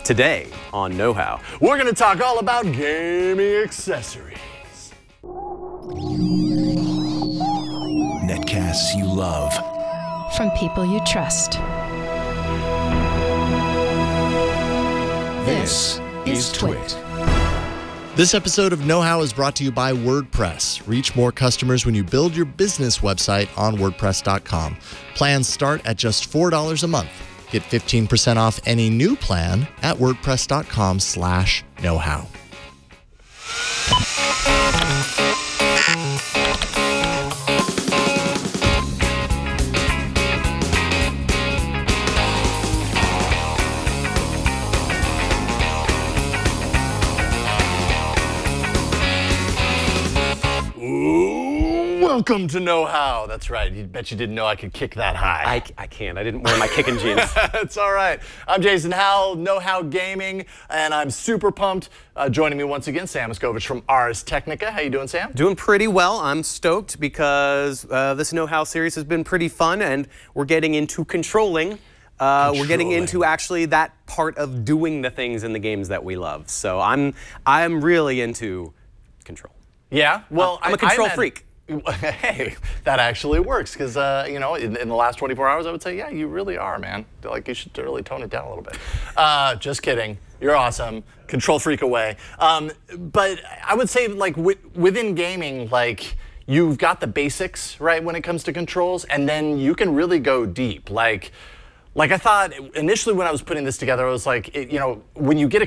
Today on Know How, we're going to talk all about gaming accessories. Netcasts you love. From people you trust. This is Twit. This episode of Know How is brought to you by WordPress. Reach more customers when you build your business website on WordPress.com. Plans start at just $4 a month. Get 15% off any new plan at WordPress.com/knowhow. Welcome to Know How. That's right. You bet you didn't know I could kick that high. I can't. I didn't wear my kicking jeans. It's all right. I'm Jason Howell, Know How Gaming, and I'm super pumped. Joining me once again, Sam Machkovech from Ars Technica. How you doing, Sam? Doing pretty well. I'm stoked because this Know How series has been pretty fun, and we're getting into controlling. We're getting into actually that part of doing the things in the games that we love. So I'm really into control. Yeah? Well, I'm a control freak. Hey, that actually works because, you know, in the last 24 hours, I would say, yeah, you really are, man. Like, you should really tone it down a little bit. Just kidding. You're awesome. Control freak away. But I would say, like, within gaming, like, you've got the basics, right, when it comes to controls, and then you can really go deep. Like I thought initially when I was putting this together, I was like, you know, when you get a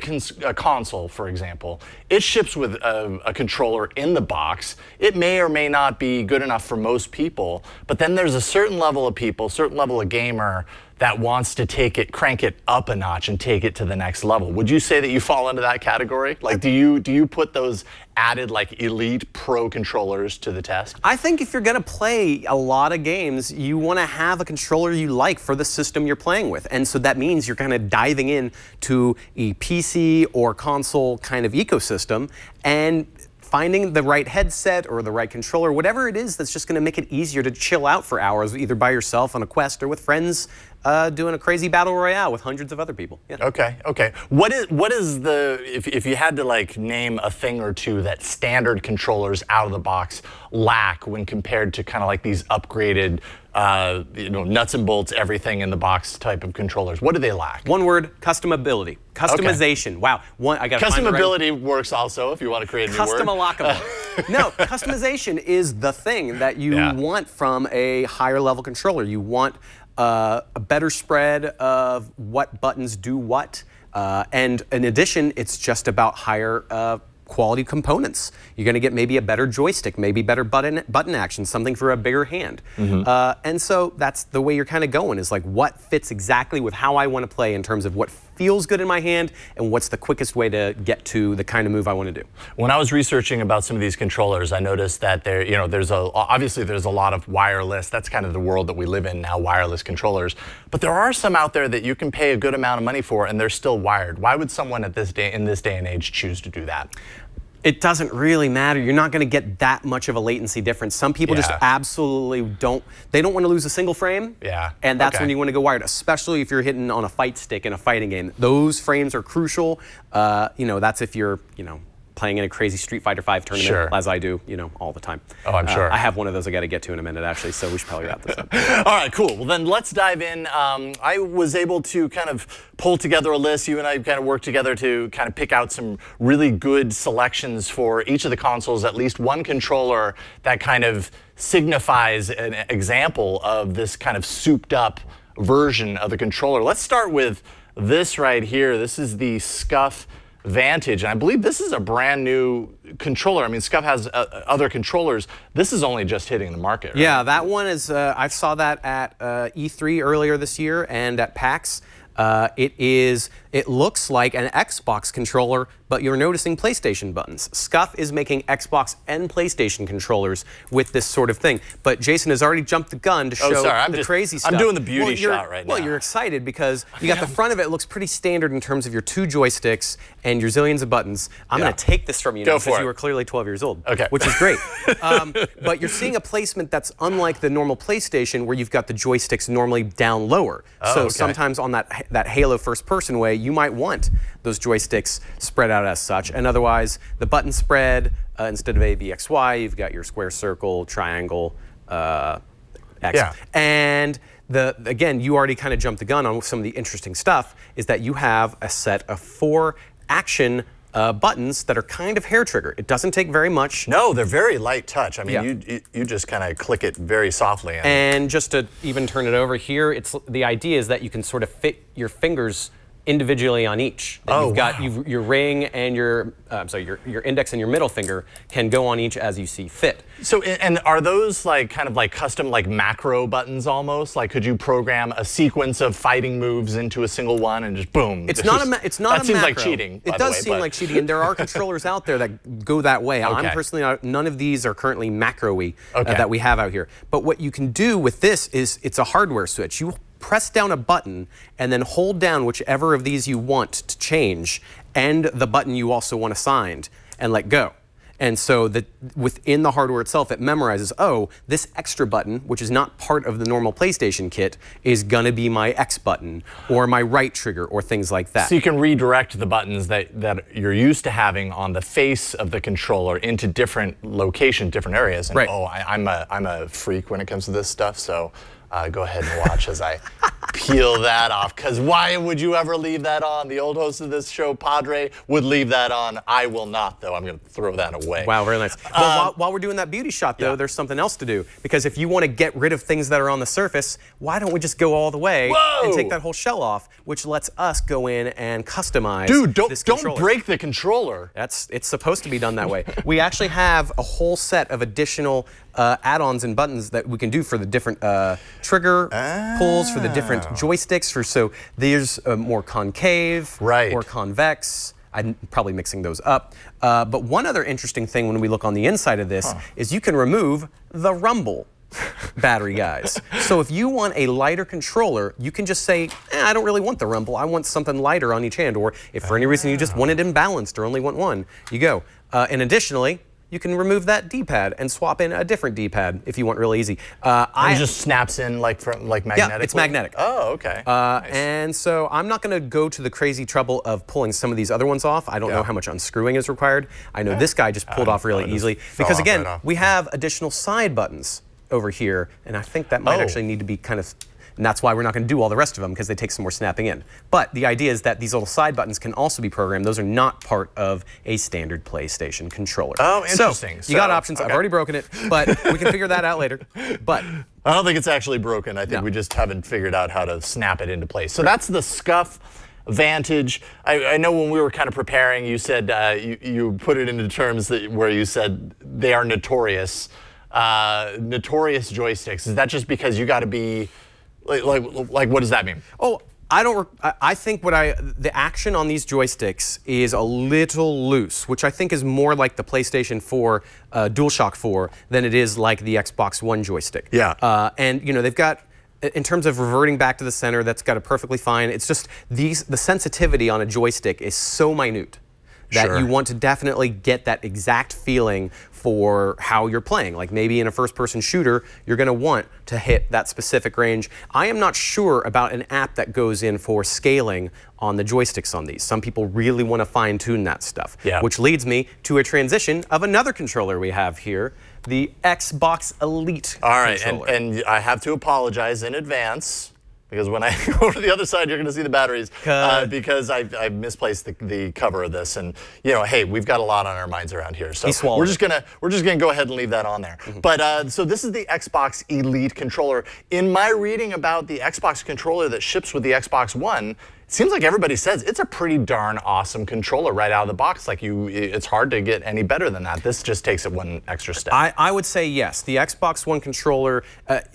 console, for example, it ships with a controller in the box. It may or may not be good enough for most people, but then there's a certain level of people, certain level of gamer that wants to crank it up a notch and take it to the next level. Would you say that you fall into that category? Like, do you put those added, like, elite pro controllers to the test? I think if you're gonna play a lot of games, you wanna have a controller you like for the system you're playing with. And so that means you're kind of diving in to a PC or console kind of ecosystem and finding the right headset or the right controller, whatever it is that's just going to make it easier to chill out for hours, either by yourself on a quest or with friends doing a crazy battle royale with hundreds of other people. Yeah. Okay. What is the, if you had to like name a thing or two that standard controllers out of the box lack when compared to kind of like these upgraded, you know, nuts and bolts, everything in the box type of controllers? What do they lack? One word: customability. Customization. Okay. Wow. I got customability works also if you want to create a new word. Custom-a-lockable. No, customization is the thing that you want from a higher level controller. You want a better spread of what buttons do what, and in addition, it's just about higher quality components. You're going to get maybe a better joystick, maybe better button action, something for a bigger hand. And so that's the way you're kind of going, is like what fits exactly with how I want to play in terms of what feels good in my hand and what's the quickest way to get to the kind of move I want to do. When I was researching about some of these controllers, I noticed that obviously there's a lot of wireless. That's kind of the world that we live in now, wireless controllers. But there are some out there that you can pay a good amount of money for and they're still wired. Why would someone in this day and age choose to do that? It doesn't really matter. You're not going to get that much of a latency difference. Some people just absolutely don't want to lose a single frame. Yeah. And that's when you want to go wired, especially if you're hitting on a fight stick in a fighting game. Those frames are crucial. You know, that's if you're, you know, playing in a crazy Street Fighter V tournament, as I do, you know, all the time. Oh, I'm sure. I have one of those I got to get to in a minute, actually, so we should probably wrap this up. All right, cool. Well, then let's dive in. I was able to kind of pull together a list. You and I kind of worked together to kind of pick out some really good selections for each of the consoles, at least one controller that kind of signifies an example of this kind of souped up version of the controller. Let's start with this right here. This is the Scuff Vantage, and I believe this is a brand new controller. I mean, Scuff has other controllers. This is only just hitting the market, right? Yeah, that one is, I saw that at E3 earlier this year and at PAX. It looks like an Xbox controller, but you're noticing PlayStation buttons. Scuff is making Xbox and PlayStation controllers with this sort of thing. But Jason has already jumped the gun to show the crazy stuff. I'm doing the beauty shot right now. Well, you're excited because you got the front of it looks pretty standard in terms of your 2 joysticks and your zillions of buttons. I'm going to take this from you now because you were clearly 12 years old, which is great. But you're seeing a placement that's unlike the normal PlayStation where you've got the joysticks normally down lower. So sometimes on that that Halo first-person way, you might want those joysticks spread out as such. And otherwise, the button spread, instead of A, B, X, Y, you've got your square, circle, triangle, X. Yeah. And again, you already kind of jumped the gun on some of the interesting stuff, is that you have a set of 4 action buttons that are kind of hair trigger. It doesn't take very much. No, they're very light touch. I mean, you just kind of click it very softly. And just to even turn it over here, the idea is that you can sort of fit your fingers individually on each. You've got your ring and your index and your middle finger can go on each as you see fit. So, and are those like kind of like custom like macro buttons almost? Like, could you program a sequence of fighting moves into a single one and just boom? It's not a macro. That seems like cheating. It does seem like cheating, and there are controllers out there that go that way. I'm personally not, none of these are currently macro-y that we have out here. But what you can do with this is it's a hardware switch. You press down a button and then hold down whichever of these you want to change and the button you also want assigned and let go. And so within the hardware itself, it memorizes, oh, this extra button, which is not part of the normal PlayStation kit, is going to be my X button or my right trigger or things like that. So you can redirect the buttons that you're used to having on the face of the controller into different locations, different areas. And oh, I'm a freak when it comes to this stuff, so go ahead and watch as I peel that off, because why would you ever leave that on? The old host of this show, Padre, would leave that on. I will not, though. I'm going to throw that away. Wow, very nice. Well, while we're doing that beauty shot, though, there's something else to do. Because if you want to get rid of things that are on the surface, why don't we just go all the way and take that whole shell off, which lets us go in and customize this controller. Don't break the controller. It's supposed to be done that way. We actually have a whole set of additional add-ons and buttons that we can do for the different trigger pulls, for the different joysticks. So there's more concave or convex. I'm probably mixing those up. But one other interesting thing when we look on the inside of this is you can remove the rumble battery guys. So if you want a lighter controller, you can just say, I don't really want the rumble. I want something lighter on each hand. Or if for any reason you just want it imbalanced or only want one, you go. And additionally, you can remove that D-pad and swap in a different D-pad if you want really easy. It just snaps in like magnetic? Yeah, it's magnetic. Oh, okay. Nice. And so I'm not going to go to the crazy trouble of pulling some of these other ones off. I don't know how much unscrewing is required. I know this guy just pulled off really easily. Because again, we have additional side buttons over here, and I think that might actually need to be kind of, and that's why we're not going to do all the rest of them, because they take some more snapping in. But the idea is that these little side buttons can also be programmed. Those are not part of a standard PlayStation controller. Oh, interesting. So you got options. I've already broken it, but we can figure that out later. But I don't think it's actually broken. I think we just haven't figured out how to snap it into place. So that's the Scuff Vantage. I know when we were kind of preparing, you said you put it into terms where you said they are notorious. Notorious joysticks. Is that just because you got to be like what does that mean? Oh, I think the action on these joysticks is a little loose, which I think is more like the PlayStation 4 DualShock 4 than it is like the Xbox One joystick. Yeah. And you know, they've got, in terms of reverting back to the center, that's got it perfectly fine. It's just the sensitivity on a joystick is so minute that you want to definitely get that exact feeling for how you're playing. Like maybe in a first-person shooter, you're going to want to hit that specific range. I am not sure about an app that goes in for scaling on the joysticks on these. Some people really want to fine-tune that stuff, which leads me to a transition of another controller we have here, the Xbox Elite controller. And I have to apologize in advance, because when I go to the other side, you're going to see the batteries, because I misplaced the cover of this, and you know, hey, we've got a lot on our minds around here, so we're just gonna go ahead and leave that on there. But so this is the Xbox Elite controller. In my reading about the Xbox controller that ships with the Xbox One, it seems like everybody says it's a pretty darn awesome controller right out of the box. Like it's hard to get any better than that. This just takes it one extra step. I would say yes. The Xbox One controller,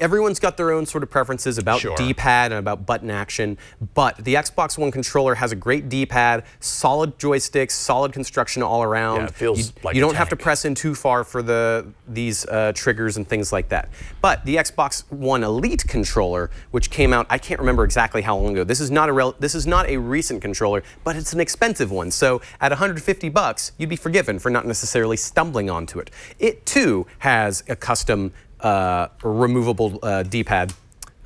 everyone's got their own sort of preferences about D-pad and about button action, but the Xbox One controller has a great D-pad, solid joysticks, solid construction all around. Yeah, it feels like you don't have to press in too far for these triggers and things like that. But the Xbox One Elite controller, which came out, I can't remember exactly how long ago. This is not a recent controller, but it's an expensive one. So at $150, you'd be forgiven for not necessarily stumbling onto it. It too has a custom removable D-pad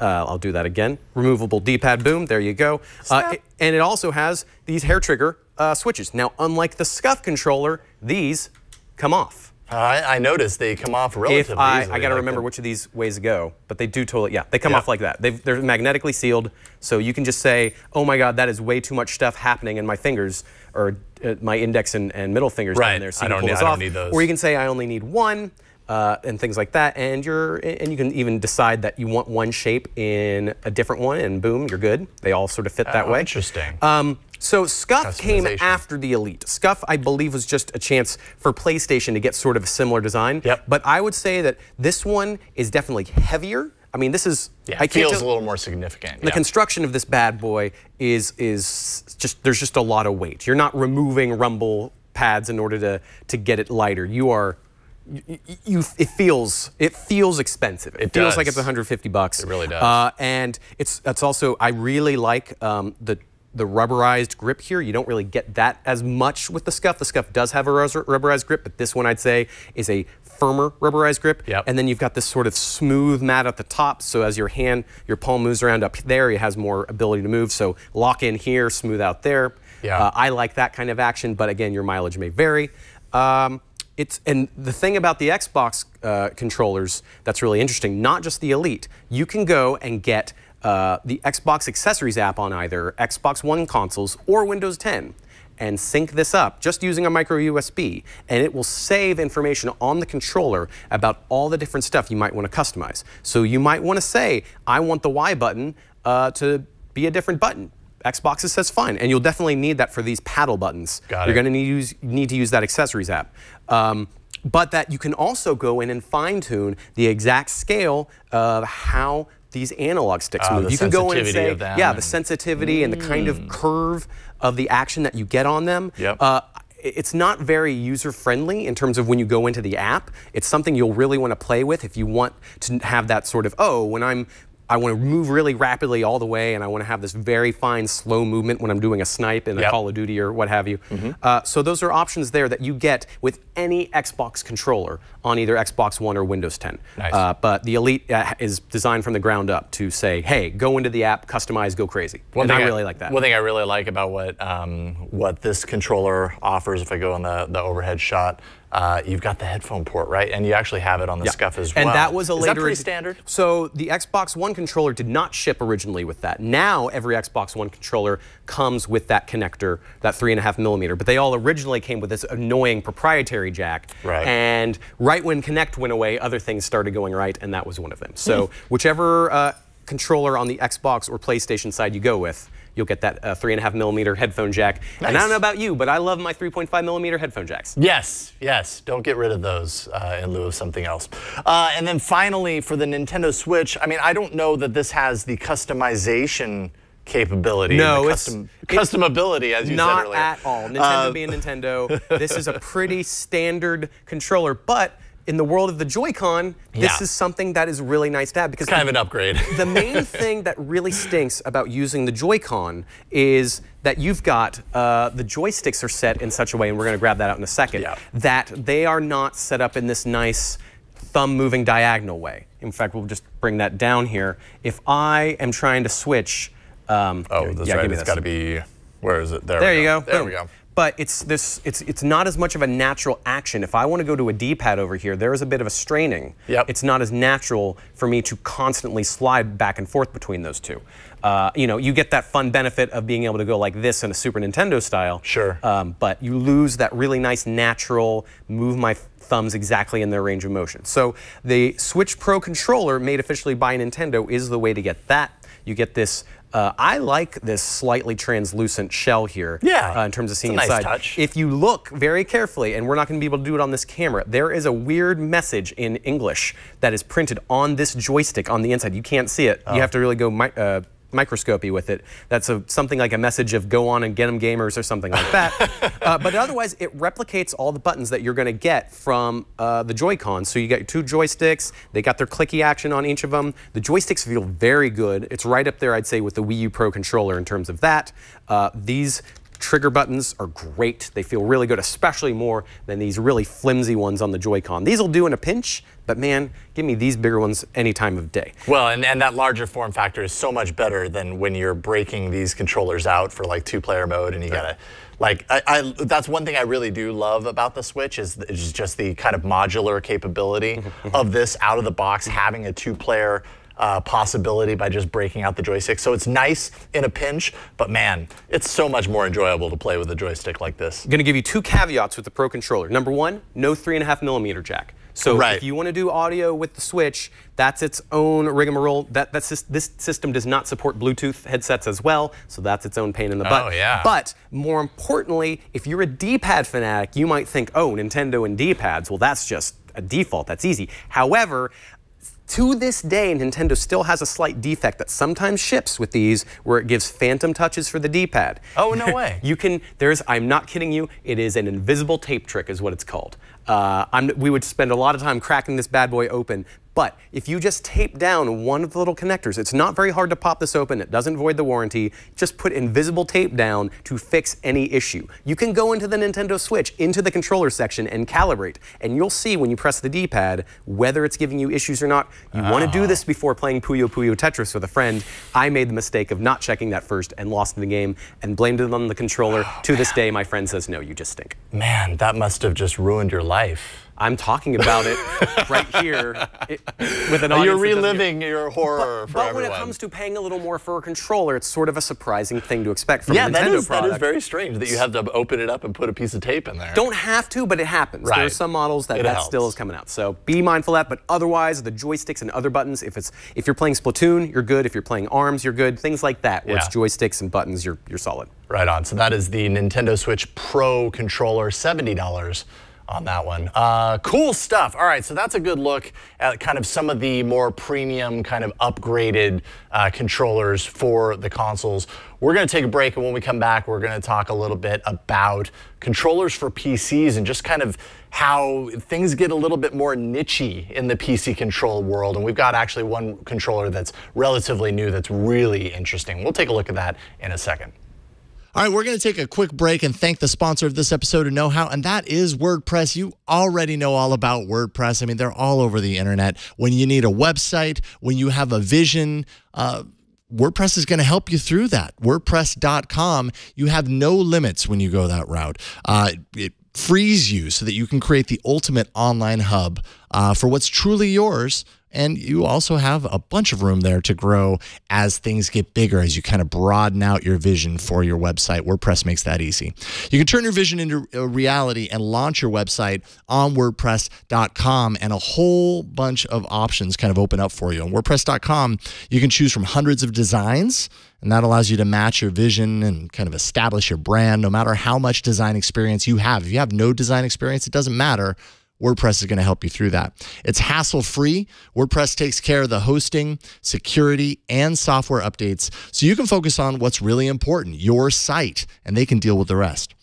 I'll do that again. Removable D-pad, boom, there you go. And it also has these hair trigger switches. Now, unlike the Scuff controller, these come off. I noticed they come off relatively easily. I got to remember which of these ways to go, but they do totally, they come off like that. They're magnetically sealed, so you can just say, oh my God, that is way too much stuff happening in my fingers, or my index and middle fingers down there, so you can pull this off. Need those. Or you can say, I only need one, and things like that, and you can even decide that you want one shape in a different one, and boom, you're good. They all sort of fit that way. Interesting. So Scuff came after the Elite. Scuff, I believe, was just a chance for PlayStation to get sort of a similar design. Yep. But I would say that this one is definitely heavier. I mean, this is... it feels a little more significant. The construction of this bad boy is just... There's just a lot of weight. You're not removing rumble pads in order to get it lighter. You are... It feels expensive. It feels like it's $150. It really does. And it's also... I really like the rubberized grip here. You don't really get that as much with the Scuff. The Scuff does have a rubberized grip, but this one I'd say is a firmer rubberized grip. Yep. And then you've got this sort of smooth mat at the top, so as your palm moves around up there, it has more ability to move. So lock in here, smooth out there. Yeah. I like that kind of action, but again, your mileage may vary. And the thing about the Xbox controllers that's really interesting, not just the Elite, you can go and get the Xbox Accessories app on either Xbox One consoles or Windows 10 and sync this up just using a micro USB, and it will save information on the controller about all the different stuff you might want to customize. So you might want to say, I want the Y button to be a different button. Xbox says fine, and you'll definitely need that for these paddle buttons. You're going to need to use that Accessories app. But that you can also go in and fine-tune the exact scale of how these analog sticks move. You can go in and say, the sensitivity and the kind of curve of the action that you get on them. It's not very user-friendly in terms of when you go into the app. It's something you'll really want to play with if you want to have that sort of, I want to move really rapidly all the way, and I want to have this very fine, slow movement when I'm doing a snipe in a Call of Duty or what have you. So those are options there that you get with any Xbox controller on either Xbox One or Windows 10. Nice. But the Elite is designed from the ground up to say, hey, go into the app, customize, go crazy. And I really like that. One thing I really like about what this controller offers, if I go on the overhead shot, you've got the headphone port, right? And you actually have it on the Scuff as well. And that was a later... Is that pretty standard? So the Xbox One controller did not ship originally with that. Now every Xbox One controller comes with that connector, that 3.5mm. But they all originally came with this annoying proprietary jack. Right. And right when Kinect went away, other things started going right, and that was one of them. So whichever controller on the Xbox or PlayStation side you go with, you'll get that 3.5mm headphone jack. Nice. And I don't know about you, but I love my 3.5mm headphone jacks. Yes, yes. Don't get rid of those in lieu of something else. And then finally, for the Nintendo Switch, I mean, I don't know that this has the customization capability. No, customability, as you said earlier. Not at all. Nintendo being Nintendo, this is a pretty standard controller, but in the world of the Joy-Con, this is something that is really nice to have, because it's kind of an upgrade. The main thing that really stinks about using the Joy-Con is that you've got the joysticks are set in such a way, and we're going to grab that out in a second, that they are not set up in this nice thumb moving diagonal way. In fact, we'll just bring that down here. If I am trying to switch, that's right. It's got to be. Where is it? There you go. There we go. But it's not as much of a natural action. If I want to go to a D-pad over here, there is a bit of a straining. It's not as natural for me to constantly slide back and forth between those two. You get that fun benefit of being able to go like this in a Super Nintendo style. Sure. But you lose that really nice natural move my thumbs exactly in their range of motion. So the Switch Pro controller, made officially by Nintendo, is the way to get that. You get this. I like this slightly translucent shell here in terms of seeing it's a inside. nice touch. If you look very carefully, and we're not going to be able to do it on this camera, there is a weird message in English that is printed on this joystick on the inside. You can't see it. You have to really go microscopy with it. That's something like a message of go on and get them gamers or something like that. But otherwise, it replicates all the buttons that you're going to get from the Joy-Con. So you get your two joysticks. They got their clicky action on each of them. The joysticks feel very good. It's right up there, I'd say, with the Wii U Pro controller in terms of that. These Trigger buttons are great. They feel really good, especially more than these really flimsy ones on the Joy-Con. These will do in a pinch, but man, give me these bigger ones any time of day. Well, and that larger form factor is so much better than when you're breaking these controllers out for like 2-player mode and you gotta, like, that's one thing I really do love about the Switch is just the kind of modular capability of this out of the box, having a 2-player possibility by just breaking out the joystick. So it's nice in a pinch, but man, it's so much more enjoyable to play with a joystick like this. I'm going to give you 2 caveats with the Pro Controller. Number 1, no 3.5mm jack. So if you want to do audio with the Switch, that's its own rigmarole. This system does not support Bluetooth headsets as well, so that's its own pain in the butt. Oh, yeah. But more importantly, if you're a D-pad fanatic, you might think, oh, Nintendo and D-pads, well, that's just a default. That's easy. However, to this day, Nintendo still has a slight defect that sometimes ships with these where it gives phantom touches for the D-pad. Oh, no way. I'm not kidding you, it is an invisible tape trick is what it's called. We would spend a lot of time cracking this bad boy open, but if you just tape down one of the little connectors, it's not very hard to pop this open, it doesn't void the warranty, just put invisible tape down to fix any issue. You can go into the Nintendo Switch, into the controller section and calibrate, and you'll see when you press the D-pad whether it's giving you issues or not. You want to do this before playing Puyo Puyo Tetris with a friend. I made the mistake of not checking that first and lost the game and blamed it on the controller. To this day, my friend says, no, you just stink. Man, that must have just ruined your life. I'm talking about it right here with an audience. You're reliving your horror for everyone. But when it comes to paying a little more for a controller, it's sort of a surprising thing to expect from a Nintendo product. That is very strange that you have to open it up and put a piece of tape in there. Don't have to, but it happens. There are some models that still is coming out. So be mindful of that. But otherwise, the joysticks and other buttons, if you're playing Splatoon, you're good. If you're playing ARMS, you're good. Things like that, where it's joysticks and buttons, you're solid. Right on. So that is the Nintendo Switch Pro controller, $70 on that one. Cool stuff. All right, so that's a good look at kind of some of the more premium, kind of upgraded controllers for the consoles. We're going to take a break, and when we come back, we're going to talk a little bit about controllers for PCs and just kind of how things get a little bit more niche-y in the PC control world. And we've got actually one controller that's relatively new that's really interesting. We'll take a look at that in a second. All right, we're going to take a quick break and thank the sponsor of this episode of Know How, and that is WordPress. You already know all about WordPress. I mean, they're all over the internet. When you need a website, when you have a vision, WordPress is going to help you through that. WordPress.com, you have no limits when you go that route. It frees you so that you can create the ultimate online hub for what's truly yours. And you also have a bunch of room there to grow as things get bigger, as you kind of broaden out your vision for your website. WordPress makes that easy. You can turn your vision into a reality and launch your website on WordPress.com, and a whole bunch of options kind of open up for you. On WordPress.com, you can choose from hundreds of designs, and that allows you to match your vision and kind of establish your brand no matter how much design experience you have. If you have no design experience, it doesn't matter. WordPress is going to help you through that. It's hassle-free. WordPress takes care of the hosting, security, and software updates, so you can focus on what's really important, your site, and they can deal with the rest.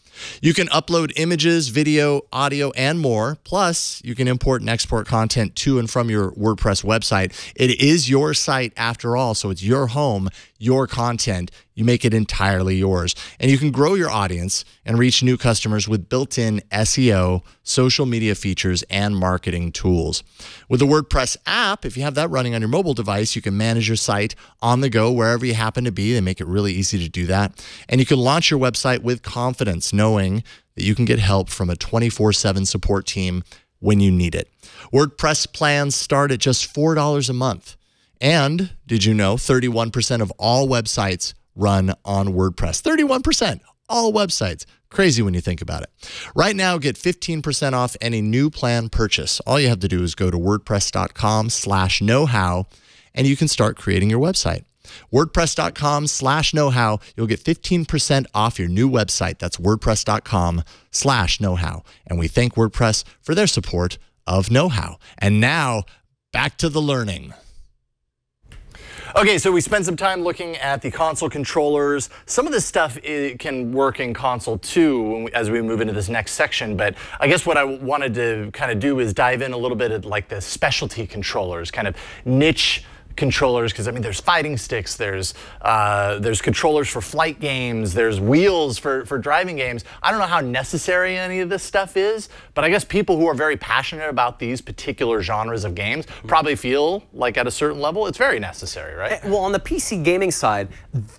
You can upload images, video, audio, and more. Plus, you can import and export content to and from your WordPress website. It is your site after all, so it's your home, your content. You make it entirely yours. And you can grow your audience and reach new customers with built-in SEO, social media features, and marketing tools. With the WordPress app, if you have that running on your mobile device, you can manage your site on the go wherever you happen to be. They make it really easy to do that. And you can launch your website with confidence, knowing that you can get help from a 24/7 support team when you need it. WordPress plans start at just $4 a month. And did you know 31% of all websites run on WordPress? 31%, all websites. Crazy when you think about it. Right now, get 15% off any new plan purchase. All you have to do is go to WordPress.com/knowhow, and you can start creating your website. WordPress.com/knowhow. You'll get 15% off your new website. That's WordPress.com/knowhow. And we thank WordPress for their support of Know How. And now, back to the learning. Okay, so we spent some time looking at the console controllers. Some of this stuff can work in console too as we move into this next section, but I guess what I wanted to kind of do is dive in a little bit at like the specialty controllers, kind of niche controllers, because I mean, there's fighting sticks, there's controllers for flight games, there's wheels for driving games. I don't know how necessary any of this stuff is, but I guess people who are very passionate about these particular genres of games probably feel like at a certain level it's very necessary, right? Well, on the PC gaming side,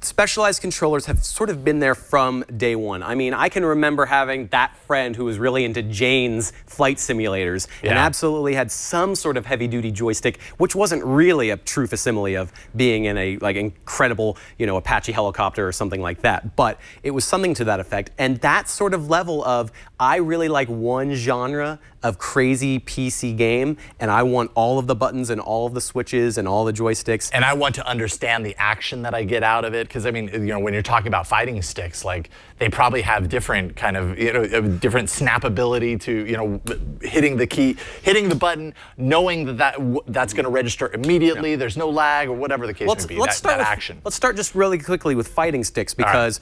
specialized controllers have sort of been there from day one. I mean, I can remember having that friend who was really into Jane's flight simulators and absolutely had some sort of heavy-duty joystick, which wasn't really a true facsimile of being in a incredible, Apache helicopter or something like that, but it was something to that effect. And that sort of level of, I really like one genre of crazy PC game, and I want all of the buttons and all of the switches and all the joysticks. And I want to understand the action that I get out of it, because I mean, when you're talking about fighting sticks, like they probably have different kind of, different snap ability to, hitting the key, hitting the button, knowing that's going to register immediately. There's no lag or whatever the case may be. Let's start just really quickly with fighting sticks, because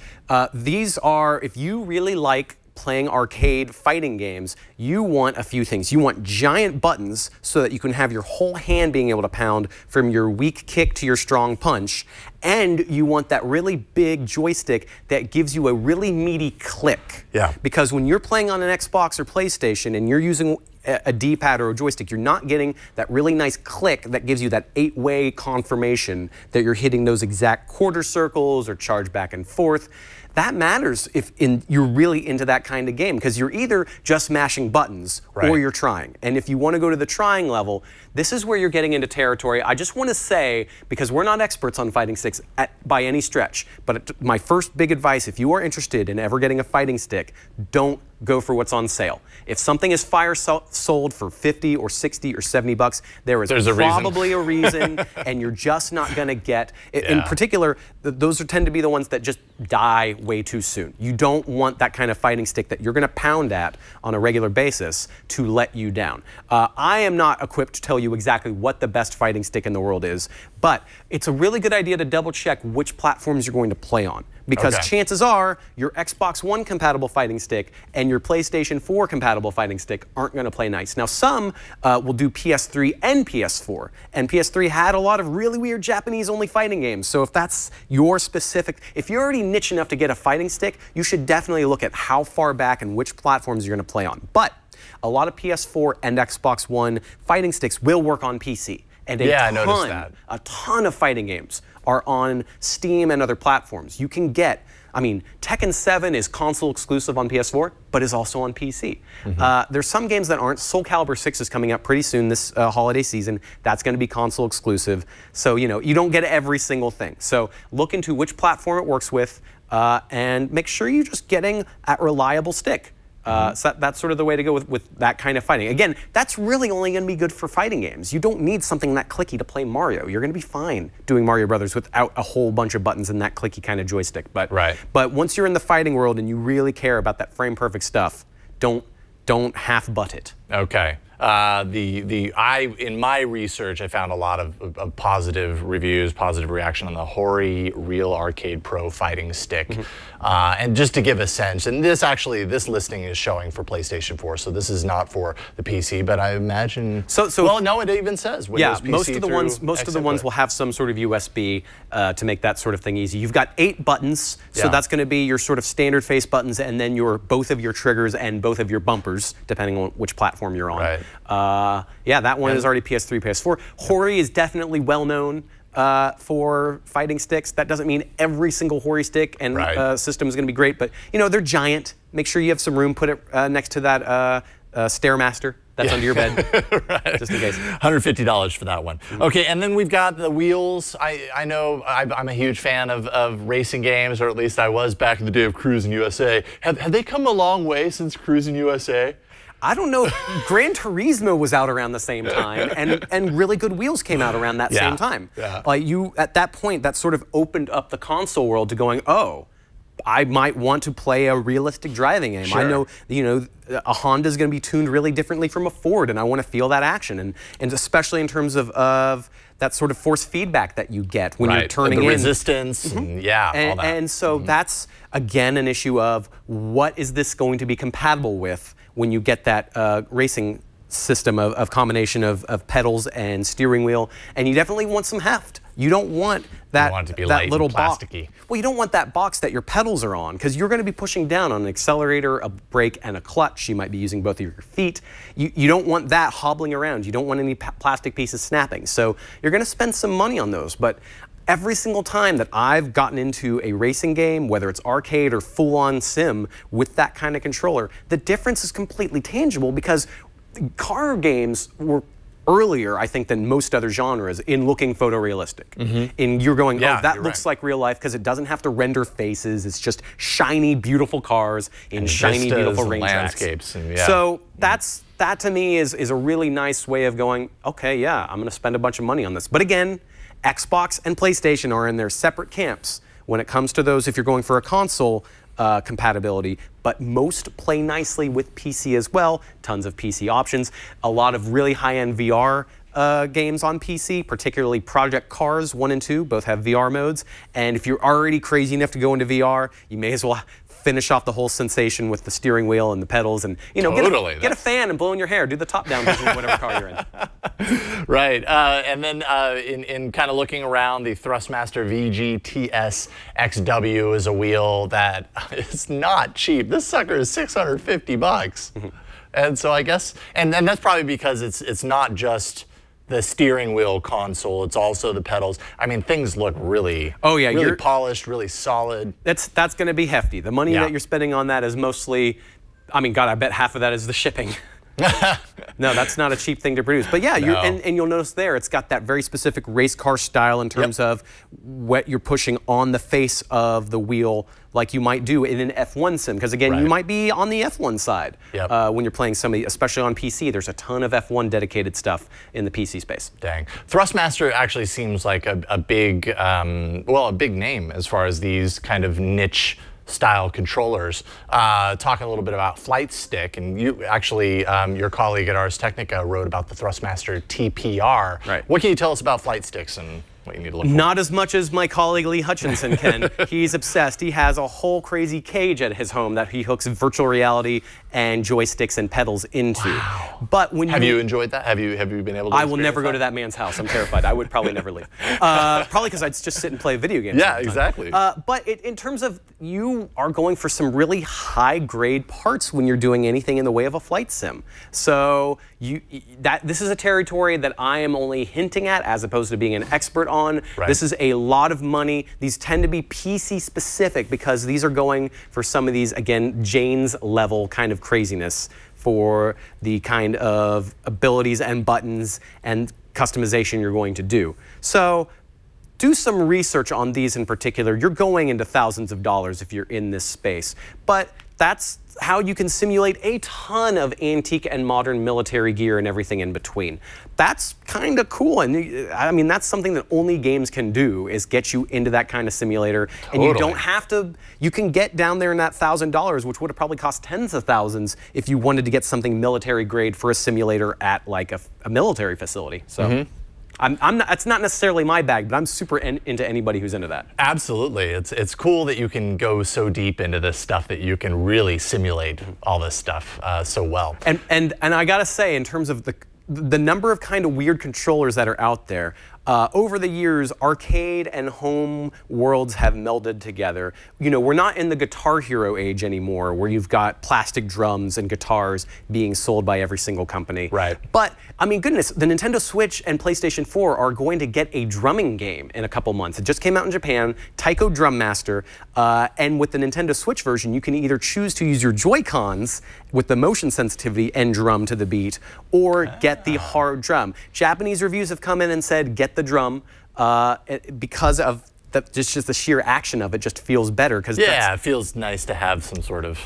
these are, if you really like playing arcade fighting games, you want a few things. You want giant buttons so that you can have your whole hand being able to pound from your weak kick to your strong punch, and you want that really big joystick that gives you a really meaty click. Yeah. Because when you're playing on an Xbox or PlayStation and you're using a D-pad or a joystick, you're not getting that really nice click that gives you that 8-way confirmation that you're hitting those exact quarter circles or charge back and forth. That matters if you're really into that kind of game, because you're either just mashing buttons or you're trying. And if you want to go to the trying level, this is where you're getting into territory. I just want to say, because we're not experts on fighting sticks by any stretch, but my first big advice, if you are interested in ever getting a fighting stick, don't go for what's on sale. If something is sold for 50 or 60 or 70 bucks, there's probably a reason, and you're just not going to get, in particular, those tend to be the ones that just die way too soon. You don't want that kind of fighting stick that you're going to pound at on a regular basis to let you down. I am not equipped to tell you exactly what the best fighting stick in the world is, but it's a really good idea to double check which platforms you're going to play on. Because chances are your Xbox One compatible fighting stick and your PlayStation 4 compatible fighting stick aren't going to play nice. Now, some will do PS3 and PS4, and PS3 had a lot of really weird Japanese-only fighting games. So if that's your specific, if you're already niche enough to get a fighting stick, you should definitely look at how far back and which platforms you're going to play on. But a lot of PS4 and Xbox One fighting sticks will work on PC. And I noticed that. A ton of fighting games are on Steam and other platforms. You can get, I mean, Tekken 7 is console exclusive on PS4, but is also on PC. There's some games that aren't. Soul Calibur 6 is coming up pretty soon this holiday season. That's going to be console exclusive. So, you don't get every single thing. So look into which platform it works with, and make sure you're just getting a reliable stick. So that's sort of the way to go with that kind of fighting. Again, that's really only going to be good for fighting games. You don't need something that clicky to play Mario. You're going to be fine doing Mario Brothers without a whole bunch of buttons and that clicky kind of joystick. But once you're in the fighting world and you really care about that frame perfect stuff, don't half butt it. Okay. In my research, I found a lot of positive reviews, positive reaction on the Hori Real Arcade Pro fighting stick. And just to give a sense, and this listing is showing for PlayStation 4, so this is not for the PC, but I imagine. Well, no, it even says Windows PC most of the ones will have some sort of USB to make that sort of thing easy. You've got 8 buttons, so that's going to be your sort of standard face buttons, and then both of your triggers and both of your bumpers, depending on which platform you're on. That one is already PS3, PS4. Hori is definitely well known for fighting sticks. That doesn't mean every single Hori stick and system is going to be great, but they're giant. Make sure you have some room. Put it next to that Stairmaster that's under your bed, just in case. $150 for that one. Okay, and then we've got the wheels. I know I'm a huge fan of racing games, or at least I was back in the day of Cruis'n USA. Have they come a long way since Cruis'n USA? I don't know. Gran Turismo was out around the same time, and really good wheels came out around that same time. At that point, that sort of opened up the console world to going, oh, I might want to play a realistic driving game. I know, a Honda is going to be tuned really differently from a Ford, and I want to feel that action, and especially in terms of that sort of force feedback that you get when you're turning in. The resistance, all that. And so that's, again, an issue of what is this going to be compatible with when you get that racing system of combination of pedals and steering wheel, and you definitely want some heft. You don't want that, you want it to be that light little and box. plasticky. Well, you don't want that box that your pedals are on, because you're going to be pushing down on an accelerator, a brake, and a clutch. You might be using both of your feet. You don't want that hobbling around. You don't want any plastic pieces snapping. So you're going to spend some money on those. But every single time that I've gotten into a racing game, whether it's arcade or full-on sim with that kind of controller, the difference is completely tangible, because car games were earlier, I think, than most other genres in looking photorealistic. In you're going, Yeah, oh, that you're looks right. like real life, because it doesn't have to render faces. It's just shiny, beautiful cars in And shiny, vistas beautiful and racetracks. landscapes. And, yeah. So that to me is a really nice way of going, okay, yeah, I'm going to spend a bunch of money on this. But again, Xbox and PlayStation are in their separate camps when it comes to those if you're going for a console compatibility, but most play nicely with PC as well. Tons of PC options. A lot of really high-end VR games on PC, particularly Project Cars 1 and 2, both have VR modes. And if you're already crazy enough to go into VR, you may as well finish off the whole sensation with the steering wheel and the pedals, and get a fan and blow in your hair. Do the top-down version of whatever car you're in. Right, and then in kind of looking around, the Thrustmaster VGTS XW is a wheel that is not cheap. This sucker is $650. And so I guess, and that's probably because it's not just the steering wheel console, it's also the pedals. I mean, things look really, really polished, really solid. That's going to be hefty. The money that you're spending on that is mostly, I mean, God, I bet half of that is the shipping. No, that's not a cheap thing to produce. But yeah, and you'll notice there, it's got that very specific race car style in terms of what you're pushing on the face of the wheel, like you might do in an F1 sim. Because again, you might be on the F1 side when you're playing somebody, especially on PC. There's a ton of F1 dedicated stuff in the PC space. Dang. Thrustmaster actually seems like a big, well, a big name as far as these kind of niche style controllers. Talking a little bit about Flight Stick, and you actually, your colleague at Ars Technica wrote about the Thrustmaster TPR. Right. What can you tell us about Flight Sticks and what you need to look for? Not as much as my colleague Lee Hutchinson can. He's obsessed. He has a whole crazy cage at his home that he hooks virtual reality and joysticks and pedals into. Wow. But when have you enjoyed that? Have you been able to? I will never go to that man's house. I'm terrified. I would probably never leave. Probably because I'd just sit and play video games. Yeah, exactly. But in terms of, you are going for some really high-grade parts when you're doing anything in the way of a flight sim. So this is a territory that I am only hinting at as opposed to being an expert on. Right. This is a lot of money. These tend to be PC specific because these are going for some of these, again, Jane's level kind of craziness for the kind of abilities and buttons and customization you're going to do. So do some research on these in particular. You're going into thousands of dollars if you're in this space. But that's how you can simulate a ton of antique and modern military gear and everything in between. That's kind of cool. And I mean, that's something that only games can do, is get you into that kind of simulator. Totally. And you don't have to, you can get down there in that $1,000, which would have probably cost tens of thousands if you wanted to get something military grade for a simulator at like a military facility. So. It's not necessarily my bag, but I'm super into anybody who's into that. Absolutely. It's cool that you can go so deep into this stuff that you can really simulate all this stuff so well. And I gotta say, in terms of the number of kind of weird controllers that are out there, over the years, arcade and home worlds have melded together. You know, we're not in the Guitar Hero age anymore, where you've got plastic drums and guitars being sold by every single company. Right. But, I mean, goodness, the Nintendo Switch and PlayStation 4 are going to get a drumming game in a couple months. It just came out in Japan, Taiko Drum Master, and with the Nintendo Switch version, you can either choose to use your Joy-Cons with the motion sensitivity and drum to the beat, or get the hard drum. Japanese reviews have come in and said, get the drum, because of just the sheer action of it just feels better. Yeah, it feels nice to have some sort of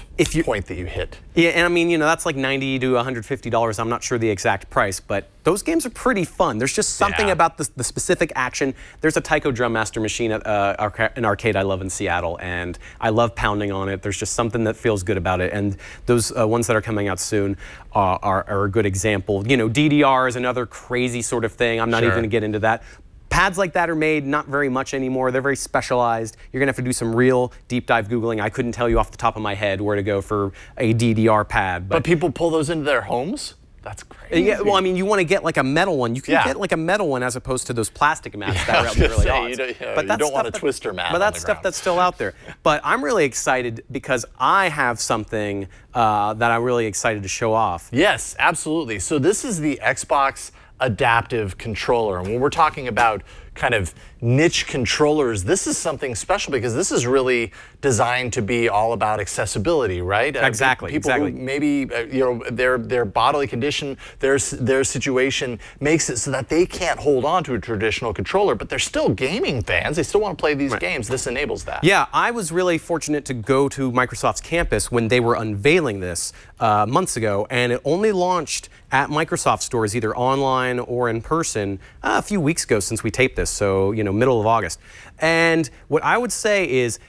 point that you hit. Yeah, and I mean, you know, that's like $90 to $150. I'm not sure the exact price, but those games are pretty fun. There's just something about the specific action. There's a Taiko Drum Master machine at an arcade I love in Seattle, and I love pounding on it. There's just something that feels good about it, and those ones that are coming out soon are a good example. You know, DDR is another crazy sort of thing. I'm not even going to get into that. Pads like that are made not very much anymore. They're very specialized. You're going to have to do some real deep dive Googling. I couldn't tell you off the top of my head where to go for a DDR pad. But people pull those into their homes? That's crazy. Yeah, well, I mean, you want to get like a metal one. You can get like a metal one as opposed to those plastic mats that are really odds. You don't want a twister mat. But that's stuff that's still out there. But I'm really excited because I have something that I'm really excited to show off. Yes, absolutely. So this is the Xbox Adaptive Controller. And when we're talking about kind of niche controllers, this is something special because this is really designed to be all about accessibility, right? Exactly. People who maybe their bodily condition, their situation makes it so that they can't hold on to a traditional controller, but they're still gaming fans. They still want to play these games. This enables that. Yeah, I was really fortunate to go to Microsoft's campus when they were unveiling this months ago, and it only launched at Microsoft stores, either online or in person, a few weeks ago since we taped this, so middle of August. And what I would say is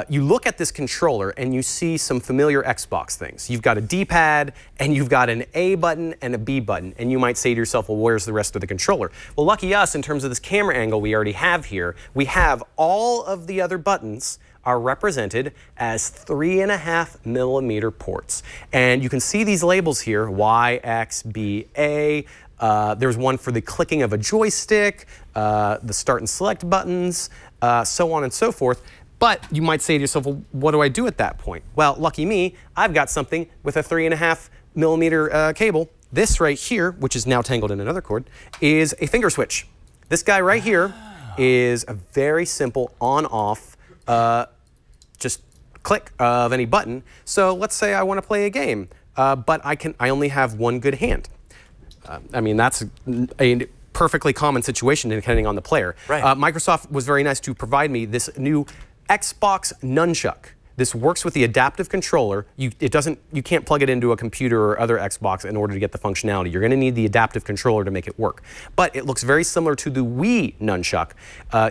you look at this controller and you see some familiar Xbox things. You've got a D-pad and you've got an A button and a B button, and you might say to yourself, well, where's the rest of the controller? Well, lucky us, in terms of this camera angle we already have here, we have all of the other buttons are represented as 3.5mm ports. And you can see these labels here, Y, X, B, A. There's one for the clicking of a joystick, the start and select buttons, so on and so forth. But you might say to yourself, well, what do I do at that point? Well, lucky me, I've got something with a 3.5mm cable. This right here, which is now tangled in another cord, is a finger switch. This guy right here is a very simple on-off, just click of any button. So let's say I want to play a game, but I only have one good hand. I mean, that's a perfectly common situation depending on the player. Right. Microsoft was very nice to provide me this new Xbox Nunchuck. This works with the adaptive controller. You can't plug it into a computer or other Xbox in order to get the functionality. You're going to need the adaptive controller to make it work. But it looks very similar to the Wii Nunchuck.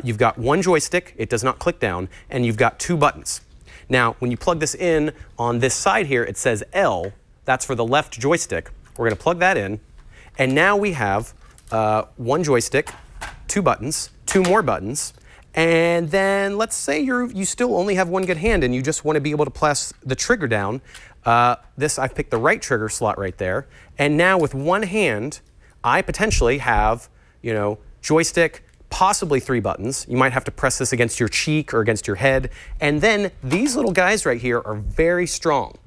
You've got one joystick, it does not click down, and you've got two buttons. Now, when you plug this in on this side here, it says L. That's for the left joystick. We're going to plug that in. And now we have one joystick, two buttons, two more buttons, and then let's say you still only have one good hand and you just want to be able to press the trigger down. I've picked the right trigger slot right there, and now with one hand, I potentially have, joystick, possibly three buttons. You might have to press this against your cheek or against your head, and then these little guys right here are very strong.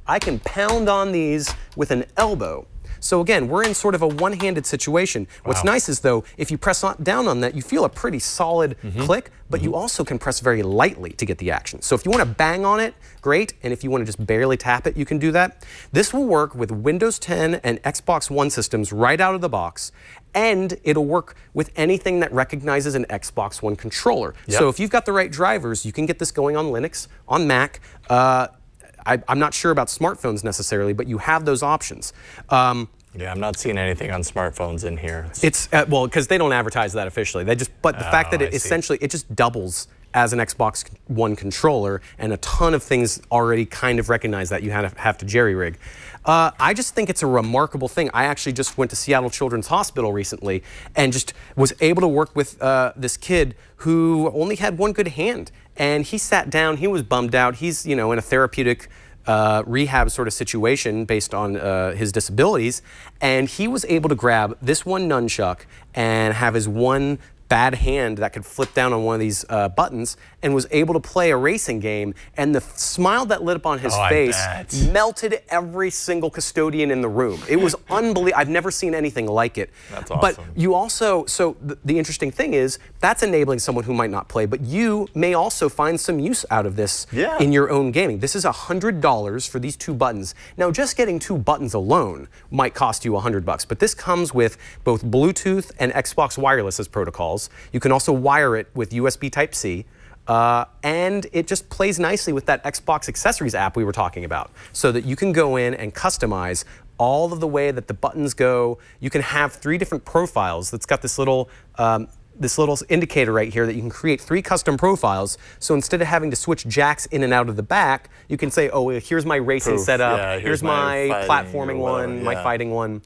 I can pound on these with an elbow. So again, we're in sort of a one-handed situation. What's nice is, though, if you press down on that, you feel a pretty solid click, but you also can press very lightly to get the action. So if you want to bang on it, great, and if you want to just barely tap it, you can do that. This will work with Windows 10 and Xbox One systems right out of the box, and it'll work with anything that recognizes an Xbox One controller. Yep. So if you've got the right drivers, you can get this going on Linux, on Mac. I'm not sure about smartphones necessarily, but you have those options. Yeah, I'm not seeing anything on smartphones in here. It's well, because they don't advertise that officially. But the fact that it essentially just doubles as an Xbox One controller, and a ton of things already kind of recognize that you have to jerry-rig. I just think it's a remarkable thing. I actually just went to Seattle Children's Hospital recently and just was able to work with this kid who only had one good hand. And he sat down, he was bummed out. He's, in a therapeutic rehab sort of situation based on his disabilities. And he was able to grab this one nunchuck and have his one bad hand that could flip down on one of these buttons, and was able to play a racing game, and the smile that lit up on his face melted every single custodian in the room. It was unbelievable. I've never seen anything like it. That's awesome. But you also, the interesting thing is, that's enabling someone who might not play, but you may also find some use out of this in your own gaming. This is $100 for these two buttons. Now, just getting two buttons alone might cost you $100, but this comes with both Bluetooth and Xbox Wireless as protocols. You can also wire it with USB Type-C, and it just plays nicely with that Xbox Accessories app we were talking about, so that you can go in and customize all of the way that the buttons go. You can have 3 different profiles. That's got this little indicator right here that you can create 3 custom profiles. So instead of having to switch jacks in and out of the back, you can say, oh, here's my racing setup, here's my platforming one, my fighting one.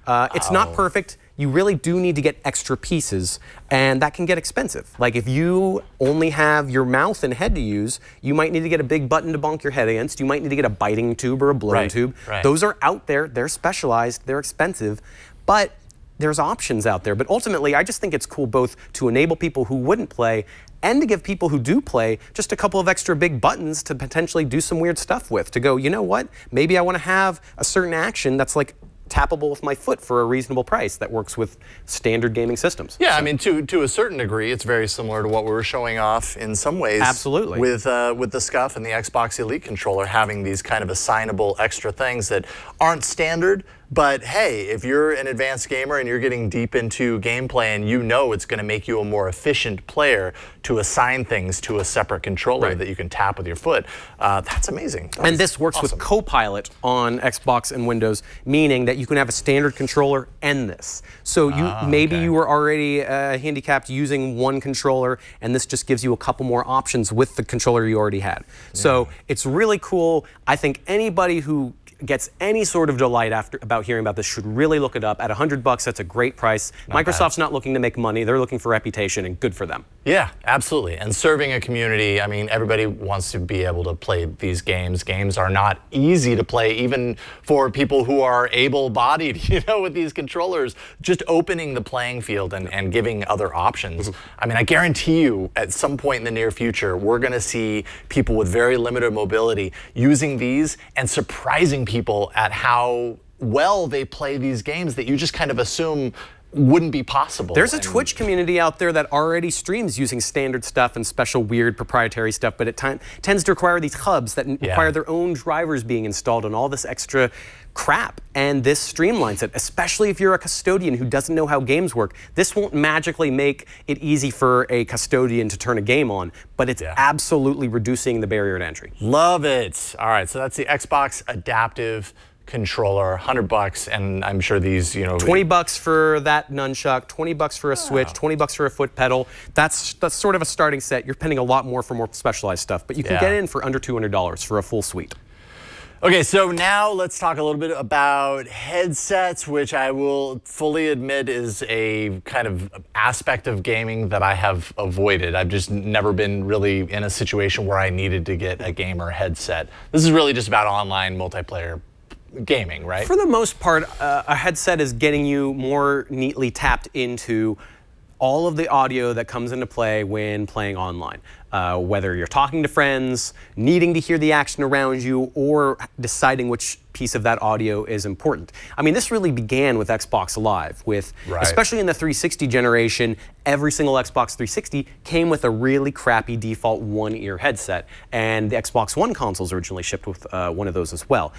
It's not perfect. you really do need to get extra pieces, and that can get expensive. Like if you only have your mouth and head to use, you might need to get a big button to bonk your head against. You might need to get a biting tube or a blowing tube. Those are out there, they're specialized, they're expensive, but there's options out there. But ultimately, I just think it's cool both to enable people who wouldn't play and to give people who do play just a couple of extra big buttons to potentially do some weird stuff with. To go, you know what? Maybe I want to have a certain action that's like tappable with my foot for a reasonable price that works with standard gaming systems. Yeah, so. I mean, to a certain degree, it's very similar to what we were showing off in some ways. Absolutely. With the Scuff and the Xbox Elite controller having these kind of assignable extra things that aren't standard. But hey, if you're an advanced gamer and you're getting deep into gameplay and you know it's going to make you a more efficient player to assign things to a separate controller that you can tap with your foot, that's amazing. And this works with Copilot on Xbox and Windows, meaning that you can have a standard controller and this. So maybe you were already handicapped using one controller, and this just gives you a couple more options with the controller you already had. So it's really cool. I think anybody who gets any sort of delight about hearing about this should really look it up. At $100, that's a great price. Microsoft's not looking to make money. They're looking for reputation, and good for them. Yeah, absolutely. And serving a community, I mean, everybody wants to be able to play these games. Games are not easy to play, even for people who are able-bodied, you know, with these controllers. Just opening the playing field and giving other options. I mean, I guarantee you, at some point in the near future, we're going to see people with very limited mobility using these and surprising people at how well they play these games that you just kind of assume wouldn't be possible. There's a Twitch community out there that already streams using standard stuff and special weird proprietary stuff, but it tends to require these hubs that require their own drivers being installed and all this extra crap, and this streamlines it, especially if you're a custodian who doesn't know how games work. This won't magically make it easy for a custodian to turn a game on, but it's absolutely reducing the barrier to entry. Love it. All right, so that's the Xbox Adaptive Controller, $100, and I'm sure these, you know, $20 for that nunchuck, $20 for a Switch, $20 for a foot pedal. That's sort of a starting set. You're spending a lot more for more specialized stuff, but you can get in for under $200 for a full suite. Okay, so now let's talk a little bit about headsets, which I will fully admit is a kind of aspect of gaming that I have avoided. I've just never been really in a situation where I needed to get a gamer headset. This is really just about online multiplayer gaming, right? For the most part, a headset is getting you more neatly tapped into all of the audio that comes into play when playing online. Whether you're talking to friends, needing to hear the action around you, or deciding which piece of that audio is important. I mean, this really began with Xbox Live, with especially in the 360 generation, every single Xbox 360 came with a really crappy default one-ear headset, and the Xbox One consoles originally shipped with one of those as well.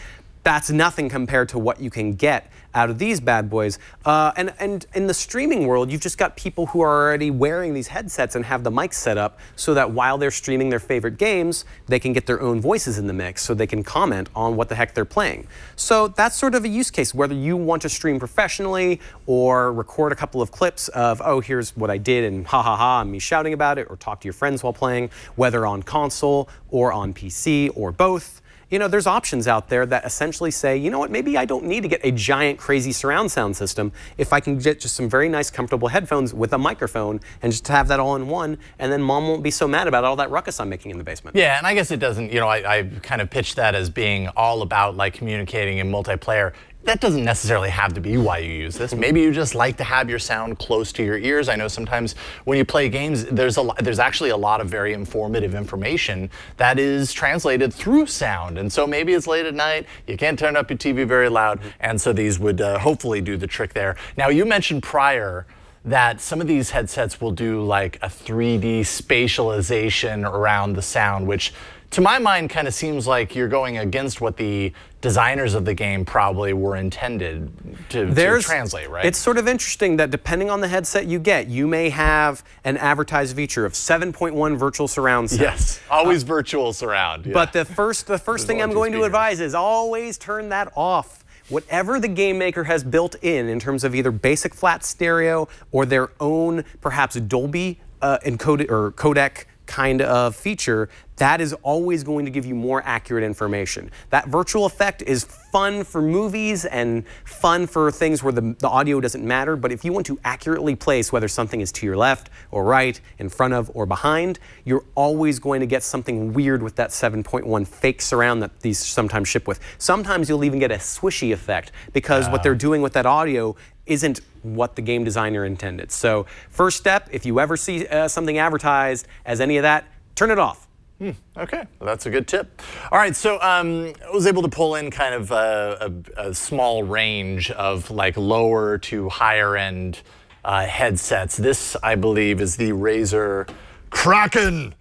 That's nothing compared to what you can get out of these bad boys. And in the streaming world, you've just got people who are already wearing these headsets and have the mics set up so that while they're streaming their favorite games, they can get their own voices in the mix so they can comment on what the heck they're playing. So that's sort of a use case, whether you want to stream professionally or record a couple of clips of, oh, here's what I did and ha ha ha, and me shouting about it, or talk to your friends while playing, whether on console or on PC or both. You know, there's options out there that essentially say, you know what, maybe I don't need to get a giant, crazy surround sound system if I can get just some very nice, comfortable headphones with a microphone and just have that all in one, and then mom won't be so mad about all that ruckus I'm making in the basement. Yeah, and I guess it doesn't, you know, I kind of pitched that as being all about like communicating in multiplayer. That doesn't necessarily have to be why you use this. Maybe you just like to have your sound close to your ears. I know sometimes when you play games, there's actually a lot of very informative information that is translated through sound. And so maybe it's late at night, you can't turn up your TV very loud, and so these would hopefully do the trick there. Now, you mentioned prior that some of these headsets will do like a 3D spatialization around the sound, which to my mind kind of seems like you're going against what the designers of the game probably were intended to translate, right? It's sort of interesting that depending on the headset you get, you may have an advertised feature of 7.1 virtual surround sound. Yes, always virtual surround. Yeah. But the first thing I'm going to advise is always turn that off. Whatever the game maker has built in terms of either basic flat stereo or their own perhaps Dolby encoded or codec kind of feature, that is always going to give you more accurate information. That virtual effect is fun for movies and fun for things where the audio doesn't matter, but if you want to accurately place whether something is to your left or right, in front of or behind, you're always going to get something weird with that 7.1 fake surround that these sometimes ship with. Sometimes you'll even get a swishy effect because what they're doing with that audio isn't what the game designer intended. So first step, if you ever see something advertised as any of that, turn it off. Okay, well, that's a good tip. All right, so I was able to pull in kind of a small range of like lower to higher end headsets. This, I believe, is the Razer Kraken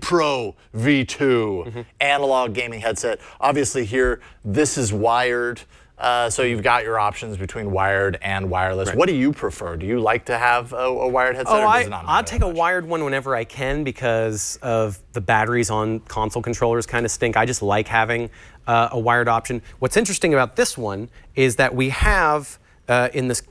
Pro V2 analog gaming headset. Obviously here, this is wired. So you've got your options between wired and wireless. Right. What do you prefer? Do you like to have a wired headset? Oh, I'll take a wired one whenever I can because of the batteries on console controllers kind of stink. I just like having a wired option. What's interesting about this one is that we have, in this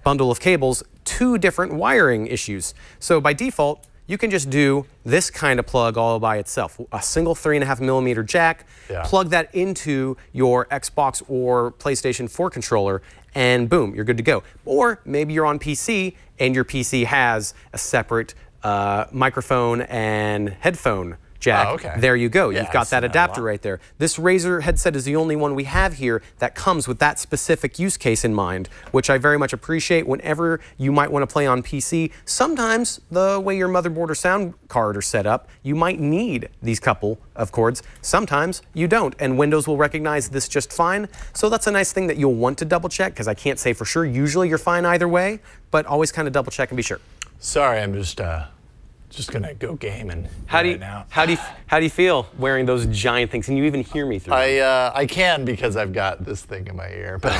bundle of cables, 2 different wiring issues. So by default, you can just do this kind of plug all by itself. A single 3.5mm jack, plug that into your Xbox or PlayStation 4 controller, and boom, you're good to go. Or maybe you're on PC and your PC has a separate microphone and headphone jack. Oh, okay. There you go. You've got that adapter right there. This Razer headset is the only one we have here that comes with that specific use case in mind, which I very much appreciate. Whenever you might want to play on PC, sometimes the way your motherboard or sound card are set up, you might need these couple of cords. Sometimes you don't, and Windows will recognize this just fine. So that's a nice thing that you'll want to double check, because I can't say for sure. Usually you're fine either way, but always kind of double check and be sure. Sorry, I'm just gonna go gaming how do you feel wearing those giant things? Can you even hear me through them? I can, because I've got this thing in my ear. But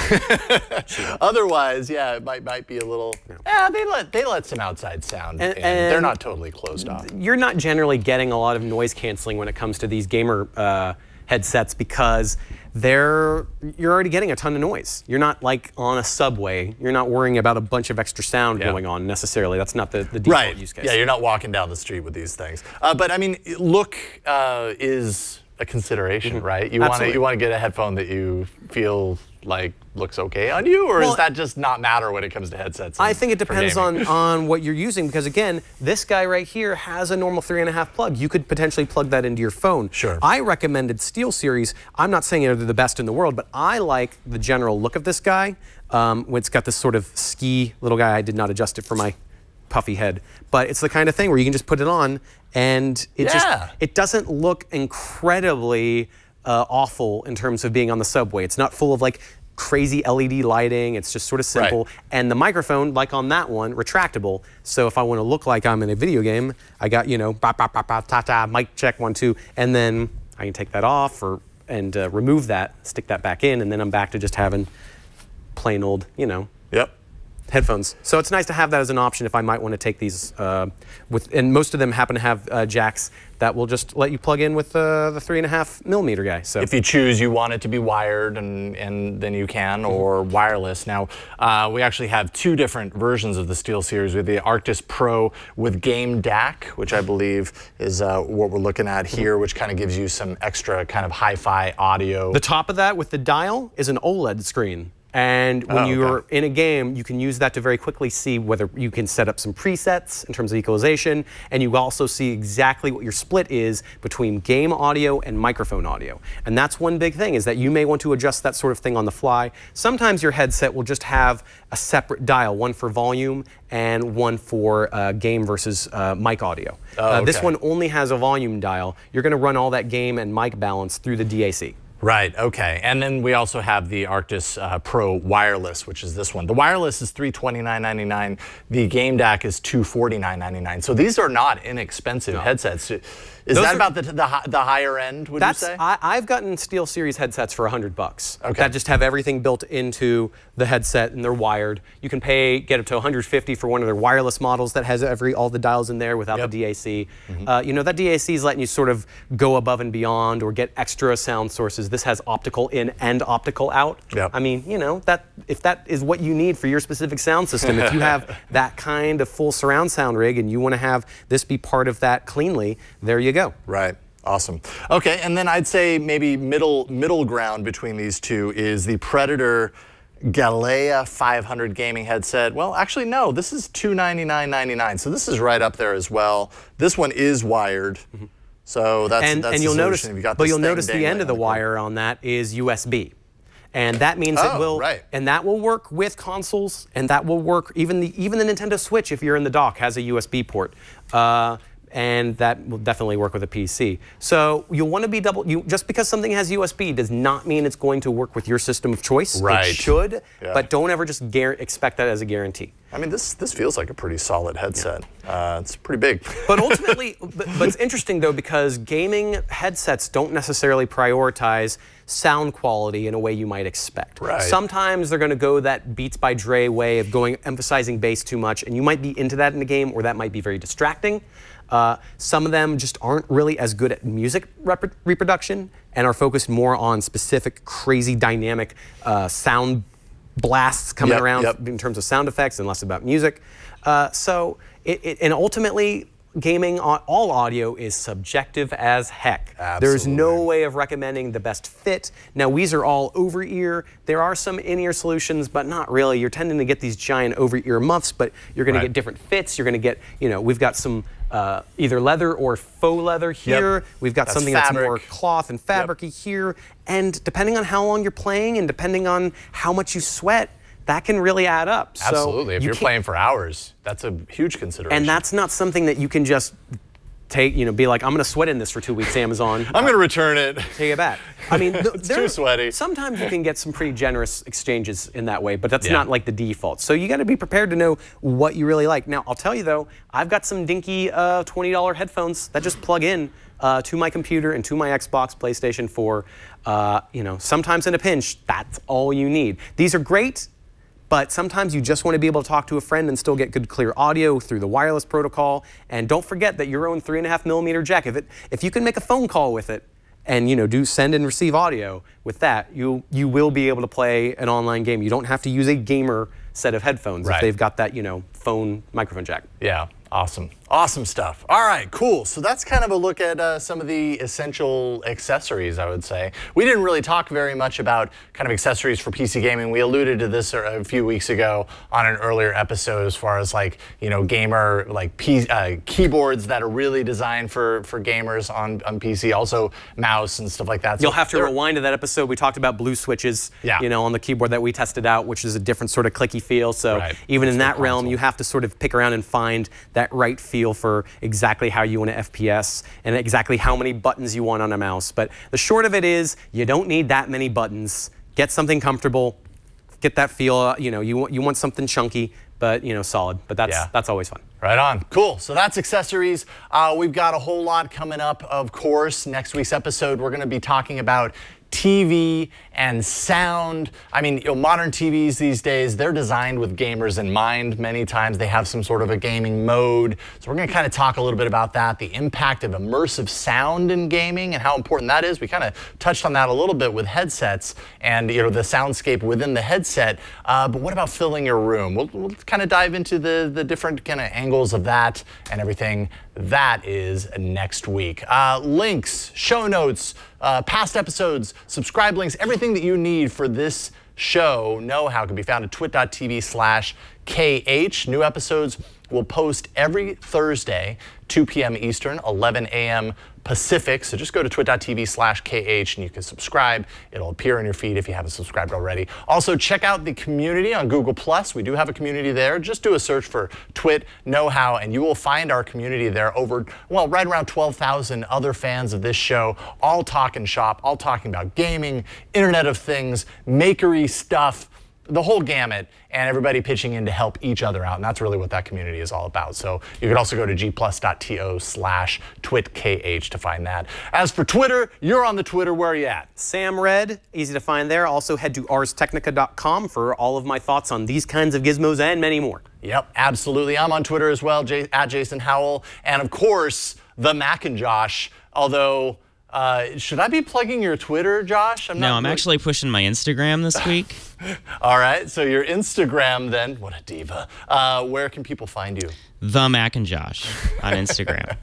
otherwise, yeah, it might be a little. Yeah, they let some outside sound in. They're not totally closed off. You're not generally getting a lot of noise canceling when it comes to these gamer headsets, because you're already getting a ton of noise. You're not like on a subway. You're not worrying about a bunch of extra sound going on necessarily. That's not the default use case. Yeah, you're not walking down the street with these things. But I mean, look is a consideration, right? You want to get a headphone that you feel like looks okay on you, or does that just not matter when it comes to headsets? I think it depends on what you're using, because again, this guy right here has a normal 3.5 plug. You could potentially plug that into your phone. Sure. I recommended SteelSeries. I'm not saying they're the best in the world, but I like the general look of this guy. It's got this sort of ski little guy. I did not adjust it for my puffy head, but it's the kind of thing where you can just put it on and it doesn't look incredibly awful in terms of being on the subway. It's not full of like crazy LED lighting. It's just sort of simple. Right. And the microphone, like on that one, retractable. So if I want to look like I'm in a video game, I got, you know, mic check 1 2, and then I can take that off and remove that, stick that back in, and then I'm back to just having plain old, you know. Headphones. So it's nice to have that as an option if I might want to take these and most of them happen to have jacks that will just let you plug in with the 3.5mm guy. So if you choose, you want it to be wired, and then you can, or wireless. Now we actually have 2 different versions of the SteelSeries. We have the Arcgis Pro with Game DAC, which I believe is what we're looking at here, which kind of gives you some extra kind of hi-fi audio. The top of that with the dial is an OLED screen. And when you're in a game, you can use that to very quickly see whether you can set up some presets in terms of equalization, and you also see exactly what your split is between game audio and microphone audio. And that's one big thing, is that you may want to adjust that sort of thing on the fly. Sometimes your headset will just have a separate dial, one for volume and one for game versus mic audio. This one only has a volume dial. You're going to run all that game and mic balance through the DAC. Right, okay. And then we also have the Arcgis Pro Wireless, which is this one. The wireless is $329.99. The Game DAC is $249.99. So these are not inexpensive headsets. Is that about the higher end, would you say? I've gotten SteelSeries headsets for $100 that just have everything built into the headset, and they're wired. You can get up to $150 for one of their wireless models that has all the dials in there without the DAC. You know, that DAC is letting you sort of go above and beyond or get extra sound sources. This has optical in and optical out. I mean, you know, if that is what you need for your specific sound system, if you have that kind of full surround sound rig and you want to have this be part of that cleanly, there you go. Right. Awesome. Okay, and then I'd say maybe middle ground between these two is the Predator Galilea 500 gaming headset. Well, actually, no, this is $299.99, so this is right up there as well. This one is wired, so that's and you'll notice, you'll notice the end of the wire on that is USB. And that means it will, and that will work with consoles, and that will work even the Nintendo Switch, if you're in the dock, has a USB port, and that will definitely work with a PC. So you'll want to be just because something has USB does not mean it's going to work with your system of choice. It should, but don't ever just expect that as a guarantee. I mean, this feels like a pretty solid headset. It's pretty big. But ultimately, but it's interesting though, because gaming headsets don't necessarily prioritize sound quality in a way you might expect. Sometimes they're going to go that Beats by Dre way of emphasizing bass too much, and you might be into that in the game, or that might be very distracting. Some of them just aren't really as good at music reproduction and are focused more on specific, crazy, dynamic sound blasts coming around in terms of sound effects and less about music. And ultimately, gaming, all audio is subjective as heck. There's no way of recommending the best fit. Now, these are all over-ear. There are some in-ear solutions, but not really. You're tending to get these giant over-ear muffs, but you're going to get different fits. You're going to get, we've got some either leather or faux leather here. We've got something that's more cloth and fabric-y here. And depending on how long you're playing and depending on how much you sweat, that can really add up. Absolutely. If you're playing for hours, that's a huge consideration. And that's not something that you can just take, be like, I'm going to sweat in this for 2 weeks, Amazon. I'm going to return it. Take it back. I mean, it's too sweaty. Sometimes you can get some pretty generous exchanges in that way, but that's not like the default. So you got to be prepared to know what you really like. Now, I'll tell you though, I've got some dinky $20 headphones that just plug in to my computer and to my Xbox, PlayStation 4. Sometimes in a pinch, that's all you need. These are great. But sometimes you just want to be able to talk to a friend and still get good, clear audio through the wireless protocol. And don't forget that your own 3.5mm jack, if you can make a phone call with it and do send and receive audio with that, you will be able to play an online game. You don't have to use a gamer set of headphones if they've got that phone microphone jack. Yeah, awesome. Awesome stuff. All right, cool. So that's kind of a look at some of the essential accessories, I would say. We didn't really talk very much about kind of accessories for PC gaming. We alluded to this a few weeks ago on an earlier episode as far as gamer keyboards that are really designed for gamers on PC, also mouse and stuff like that. You'll have to rewind to that episode. We talked about blue switches, on the keyboard that we tested out, which is a different sort of clicky feel. So even in that realm, you have to sort of pick around and find that right feel for exactly how you want to FPS and exactly how many buttons you want on a mouse. But the short of it is, you don't need that many buttons. Get something comfortable, get that feel. You want something chunky, but solid. But that's always fun. Right on. Cool. So that's accessories. We've got a whole lot coming up, of course. Next week's episode, we're going to be talking about TV and sound. I mean, modern TVs these days, they're designed with gamers in mind. Many times they have some sort of a gaming mode. So we're going to kind of talk a little bit about that, the impact of immersive sound in gaming and how important that is. We kind of touched on that a little bit with headsets and the soundscape within the headset. But what about filling your room? We'll kind of dive into the different kind of angles of that and everything. That is next week. Links, show notes, past episodes, subscribe links, everything that you need for this show, know-how, can be found at twit.tv/KH. New episodes will post every Thursday, 2 p.m. Eastern, 11 a.m. Pacific. So just go to twit.tv/KH and you can subscribe. It'll appear in your feed if you haven't subscribed already. Also, check out the community on Google+. We do have a community there. Just do a search for Twit Know-How and you will find our community there. Right around 12,000 other fans of this show, all talking shop, all talking about gaming, Internet of Things, makery stuff, the whole gamut, and everybody pitching in to help each other out. And that's really what that community is all about. So you can also go to gplus.to/twitkh to find that. As for Twitter, you're on the Twitter. Where are you at? Sam Red, easy to find there. Also head to arstechnica.com for all of my thoughts on these kinds of gizmos and many more. Yep, absolutely. I'm on Twitter as well, at Jason Howell. And of course, the Mac and Josh, although... should I be plugging your Twitter, Josh? No, I'm actually pushing my Instagram this week. All right, so your Instagram then, what a diva. Where can people find you? The Mac and Josh on Instagram.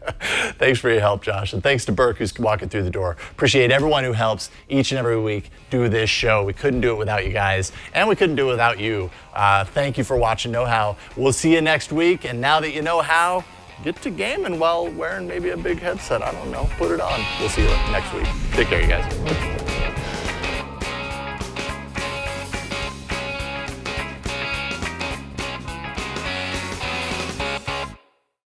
Thanks for your help, Josh. And thanks to Burke, who's walking through the door. Appreciate everyone who helps each and every week do this show. We couldn't do it without you guys, and we couldn't do it without you. Thank you for watching Know How. We'll see you next week. And now that you know how, get to gaming while wearing maybe a big headset. I don't know. Put it on. We'll see you next week. Take care, you guys.